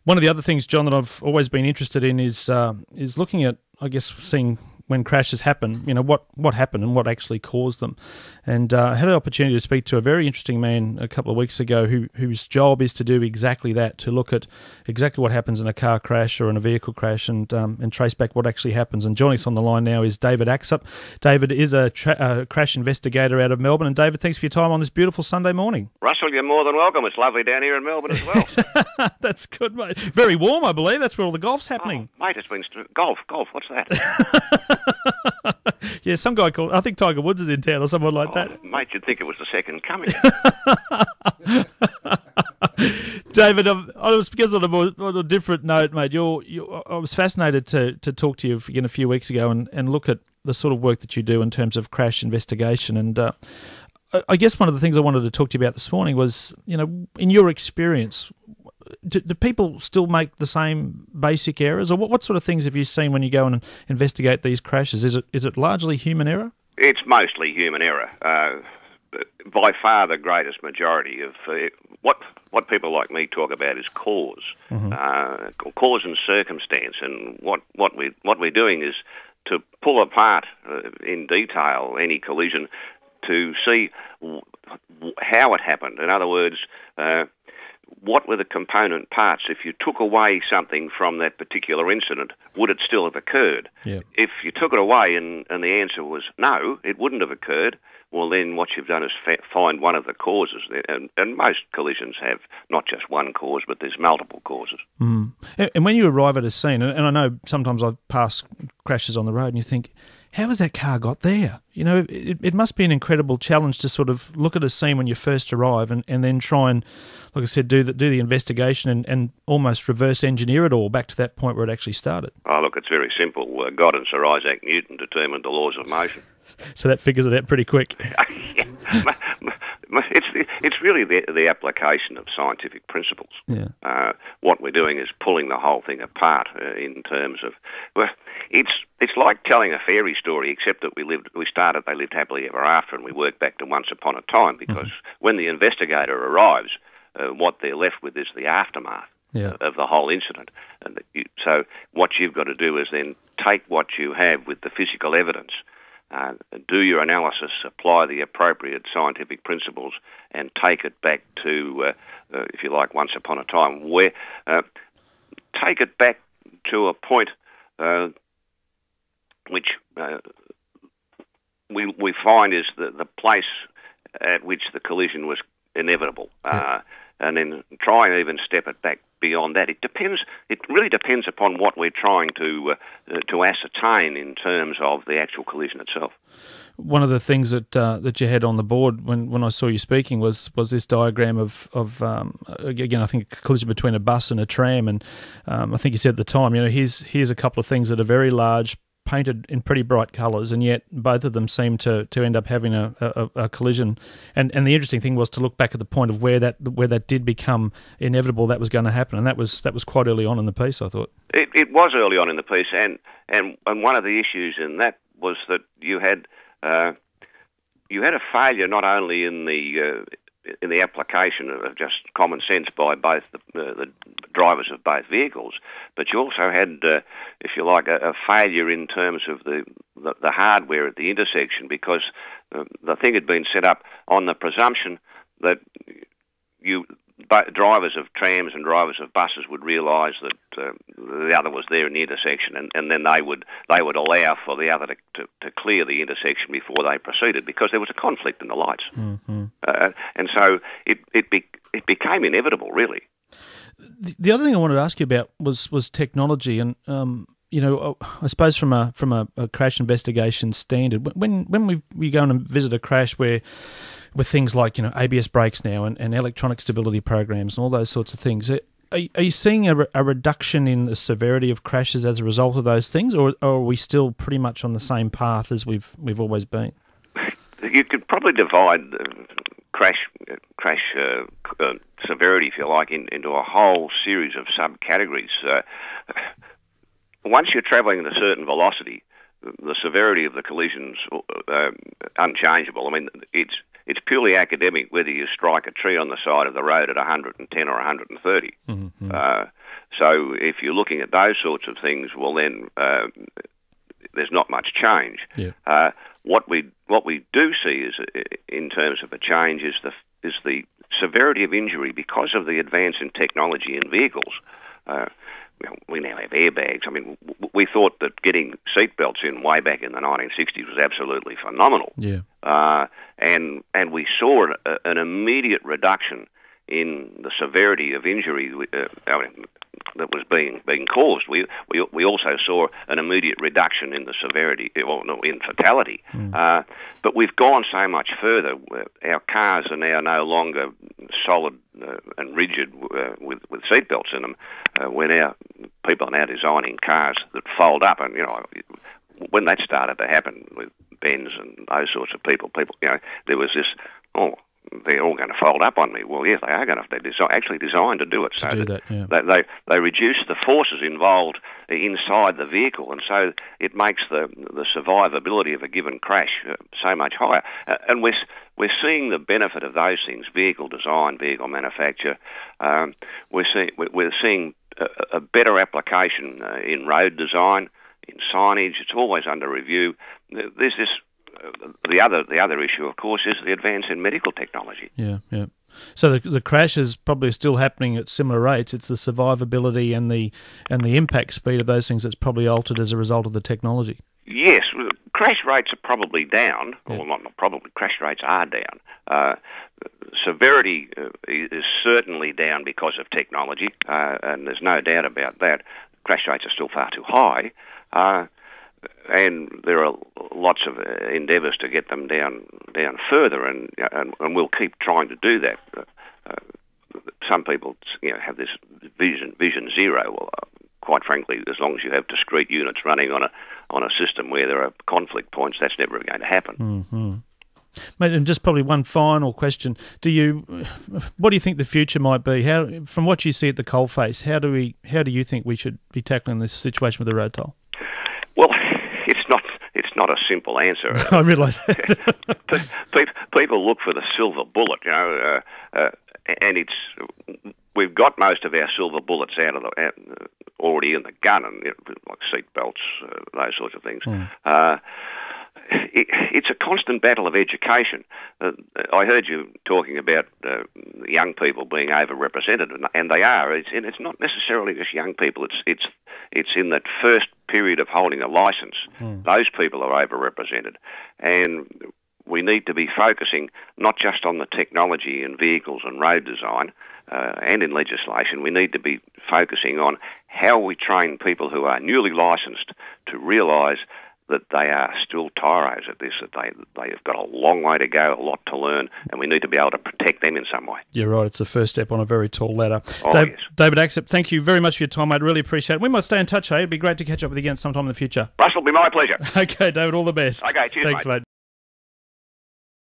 One of the other things, John, that I've always been interested in is looking at, I guess, seeing when crashes happen, what happened and what actually caused them. And I had an opportunity to speak to a very interesting man a couple of weeks ago whose job is to do exactly that, to look at exactly what happens in a car crash or in a vehicle crash and trace back what actually happens. And joining us on the line now is David Axup. David is a crash investigator out of Melbourne. And David, thanks for your time on this beautiful Sunday morning. Russell, you're more than welcome. It's lovely down here in Melbourne as well. That's good, mate. Very warm, I believe. That's where all the golf's happening. Oh, mate, it's been... Golf, what's that? Yeah, some guy called... I think Tiger Woods is in town or someone like that. Mate, you'd think it was the second coming. David, I was, because on a different note, mate, I was fascinated to talk to you again a few weeks ago and look at the sort of work that you do in terms of crash investigation. And I guess one of the things I wanted to talk to you about this morning was, in your experience, do people still make the same basic errors? Or what sort of things have you seen when you go and investigate these crashes? Is it largely human error? It's mostly human error. By far the greatest majority of what people like me talk about is cause, cause and circumstance. And what we're doing is to pull apart in detail any collision to see how it happened. In other words, what were the component parts? If you took away something from that particular incident, would it still have occurred? Yeah. If you took it away and the answer was no, it wouldn't have occurred, well, then what you've done is find one of the causes. And most collisions have not just one cause, but there's multiple causes. Mm. And when you arrive at a scene, and I know sometimes I've passed crashes on the road and you think, how has that car got there? It must be an incredible challenge to sort of look at a scene when you first arrive and then try and, like I said, do the investigation and almost reverse engineer it all back to that point where it actually started. Oh, look, it's very simple. God and Sir Isaac Newton determined the laws of motion. So that figures it out pretty quick. It's really the application of scientific principles. Yeah. What we're doing is pulling the whole thing apart in terms of... Well, it's like telling a fairy story, except that they lived happily ever after, and we work back to once upon a time, because when the investigator arrives, what they're left with is the aftermath of the whole incident. And so what you've got to do is then take what you have with the physical evidence, do your analysis, apply the appropriate scientific principles, and take it back to, if you like, once upon a time, where take it back to a point which we find is the place at which the collision was inevitable, and then try and even step it back beyond that. It depends. It really depends upon what we're trying to ascertain in terms of the actual collision itself. One of the things that you had on the board when I saw you speaking was this diagram of again, I think a collision between a bus and a tram, and I think you said at the time, here's a couple of things that are very large, painted in pretty bright colours, and yet both of them seem to end up having a collision. And the interesting thing was to look back at the point of where that did become inevitable that was going to happen, and that was quite early on in the piece, I thought. It was early on in the piece, and one of the issues in that was that you had a failure not only in the application of just common sense by both the drivers of both vehicles, but you also had, if you like, a failure in terms of the hardware at the intersection, because the thing had been set up on the presumption that drivers of trams and drivers of buses would realise that the other was there in the intersection, and then they would allow for the other to clear the intersection before they proceeded, because there was a conflict in the lights. Mm-hmm. And so it became inevitable, really. The other thing I wanted to ask you about was technology, and I suppose from a crash investigation standard, when we go and visit a crash with things like ABS brakes now and electronic stability programs and all those sorts of things, are you seeing a reduction in the severity of crashes as a result of those things, or are we still pretty much on the same path as we've always been? You could probably divide crash severity, if you like, into a whole series of subcategories. Once you're travelling at a certain velocity, the severity of the collision's unchangeable. I mean, it's purely academic whether you strike a tree on the side of the road at 110 or 130. Mm-hmm. So if you're looking at those sorts of things, well then there's not much change. Yeah. What we do see is, in terms of a change, is the severity of injury because of the advance in technology in vehicles. We now have airbags. I mean, we thought that getting seatbelts in way back in the 1960s was absolutely phenomenal. Yeah. And we saw an immediate reduction in the severity of injury that was being caused. We also saw an immediate reduction in the severity, in fatality. But we've gone so much further. Our cars are now no longer solid and rigid with seatbelts in them. People are now designing cars that fold up, and when that started to happen with Benz and those sorts of people, there was this, they're all going to fold up on me. Well, yes, they are going to. They're actually designed to do it. They reduce the forces involved inside the vehicle, and so it makes the survivability of a given crash so much higher. And we're seeing the benefit of those things: vehicle design, vehicle manufacture. We're seeing a better application in road design, in signage. It's always under review. There's this. The other issue, of course, is the advance in medical technology. Yeah. So the crash is probably still happening at similar rates. It's the survivability and the impact speed of those things that's probably altered as a result of the technology. Yes, crash rates are probably down. Yeah. Well, not probably. Crash rates are down. Severity is certainly down because of technology, and there's no doubt about that. Crash rates are still far too high. And there are lots of endeavours to get them down further, and we'll keep trying to do that. Some people, have this vision zero. Well, quite frankly, as long as you have discrete units running on a system where there are conflict points, that's never going to happen. Mm-hmm. Mate, and just probably one final question: what do you think the future might be? From what you see at the coalface, how do you think we should be tackling this situation with the road toll? Well, it's not a simple answer. I realise that. People look for the silver bullet, and we've got most of our silver bullets already in the gun, and like seat belts, those sorts of things. It's a constant battle of education. I heard you talking about young people being overrepresented, and they are. It's not necessarily just young people. It's in that first period of holding a licence. Those people are overrepresented, and we need to be focusing not just on the technology in vehicles and road design and in legislation. We need to be focusing on how we train people who are newly licensed to realise that they are still tyros at this, that they have got a long way to go, a lot to learn, and we need to be able to protect them in some way. You're right, it's the first step on a very tall ladder. Yes. David Axup, thank you very much for your time, mate. Really appreciate it. We might stay in touch, hey? It'd be great to catch up with you again sometime in the future. Russell, it'll be my pleasure. Okay, David, all the best. Okay, cheers, Thanks, mate.